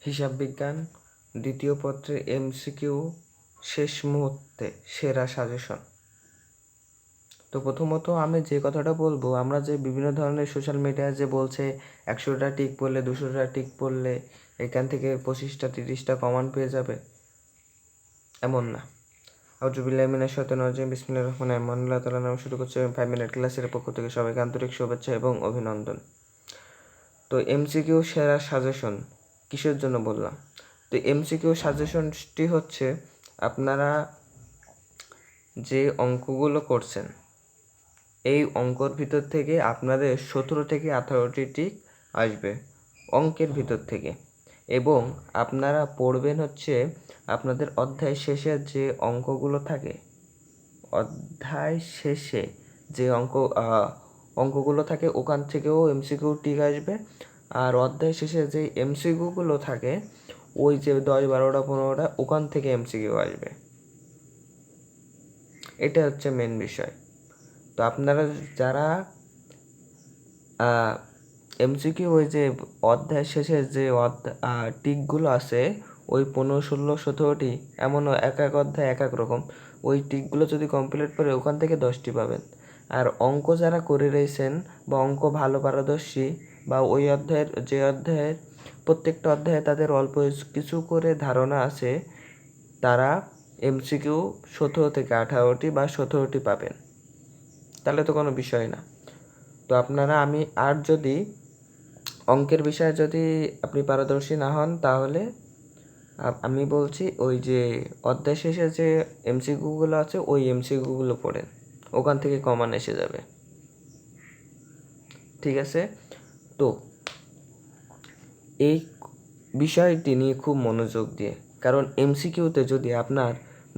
হিসাব বিজ্ঞান দ্বিতীয় পত্রের এমসিকিউ শেষ মুহূর্তে সেরা সাজেশন। তো প্রথমত আমি যে কথাটা বলবো, আমরা যে বিভিন্ন ধরনের সোশ্যাল মিডিয়ায় যে বলছে 100টা টিক পড়লে 200টা টিক পড়লে এখান থেকে 25টা 30টা কমান পেয়ে যাবে, এমন না। আউযুবিল্লাহি মিনাশ শাইতানির রাজিম, বিসমিল্লাহির রহমানির রহিম। আল্লাহ তাআলার নামে শুরু করছি। 5 মিনিট ক্লাসের পক্ষ থেকে সবাইকে আন্তরিক শুভেচ্ছা এবং অভিনন্দন। তো এমসিকিউ সেরা সাজেশন কিসের জন্য বললাম? তো এমসিকিউ সাজেশনটি হচ্ছে আপনারা যে অঙ্কগুলো করছেন এই অঙ্কর ভিতর থেকে আপনাদের 17 থেকে 18টি টিক আসবে অঙ্কের ভিতর থেকে, এবং আপনারা পড়বেন হচ্ছে আপনাদের অধ্যায় শেষে যে অঙ্কগুলো থাকে, অধ্যায় শেষে যে অঙ্কগুলো থাকে ওখান থেকেও এমসিকিউ টিক আসবে। আর অধ্যায় শেষে যে এমসিকিউগুলো থাকে ওই যে 10, 12টা 15টা ওখান থেকে এমসিকিউ আসবে। এটা হচ্ছে মেন বিষয়। তো আপনারা যারা এমসিকিউ ওই যে অধ্যায় শেষের যে টিকগুলো আছে ওই 15, 16, 17টি, এমনও এক এক অধ্যায় এক এক রকম, ওই টিকগুলো যদি কমপ্লিট করে ওখান থেকে 10টি পাবেন। আর অঙ্ক যারা করে রয়েছেন বা অঙ্ক ভালো পারদর্শী বা ওই অধ্যায়ের প্রত্যেকটা অধ্যায়ে তাদের অল্প কিছু করে ধারণা আছে, তারা এমসিকিউ 17 থেকে 18টি বা 17টি পাবেন। তাহলে তো কোনো বিষয় না। তো আপনারা যদি অঙ্কের বিষয়ে যদি আপনি পারদর্শী না হন, তাহলে আমি বলছি ওই যে অধ্যায় শেষে যে এমসিকিউগুলো আছে ওই এমসিকিউগুলো পড়েন, ওখান থেকে কমান এসে যাবে। ঠিক আছে? তো এই বিষয়টি নিয়ে খুব মনোযোগ দিয়ে, কারণ এমসিকিউতে যদি আপনার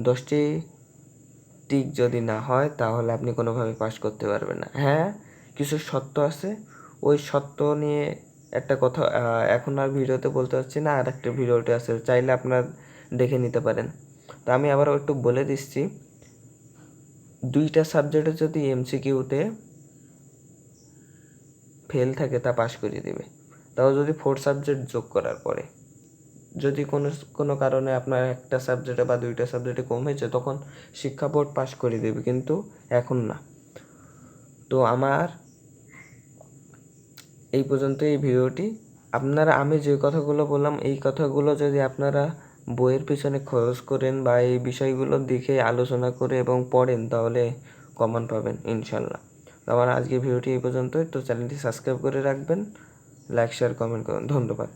10টি টিক যদি না হয় তাহলে আপনি কোনোভাবে পাস করতে পারবেন না। হ্যাঁ, কিছু সত্য আছে, ওই সত্য নিয়ে একটা কথা এখন আর ভিডিওতে বলতে পারছি না, আর একটা ভিডিওটি আছে, চাইলে আপনার দেখে নিতে পারেন। তো আমি আবারও একটু বলে দিচ্ছি, 2টা সাবজেক্টে যদি এমসিকিউতে ফেল থাকে তা পাস করিয়ে দেবে, তাও যদি 4 সাবজেক্ট যোগ করার পরে। যদি কোনো কারণে আপনার একটা সাবজেক্টে বা 2টা সাবজেক্টে কম হয়েছে তখন শিক্ষা বোর্ড পাস করে দেবে, কিন্তু এখন না। তো আমার এই পর্যন্ত এই ভিডিওটি। আমি যে কথাগুলো বললাম এই কথাগুলো যদি আপনারা বইয়ের পিছনে খরচ করেন বা এই বিষয়গুলো দেখে আলোচনা করে এবং পড়েন তাহলে কমন পাবেন ইনশাল্লাহ। আমার আজকের ভিডিওটি এই পর্যন্তই। তো চ্যানেলটি সাবস্ক্রাইব করে রাখবেন, লাইক শেয়ার কমেন্ট করুন। ধন্যবাদ।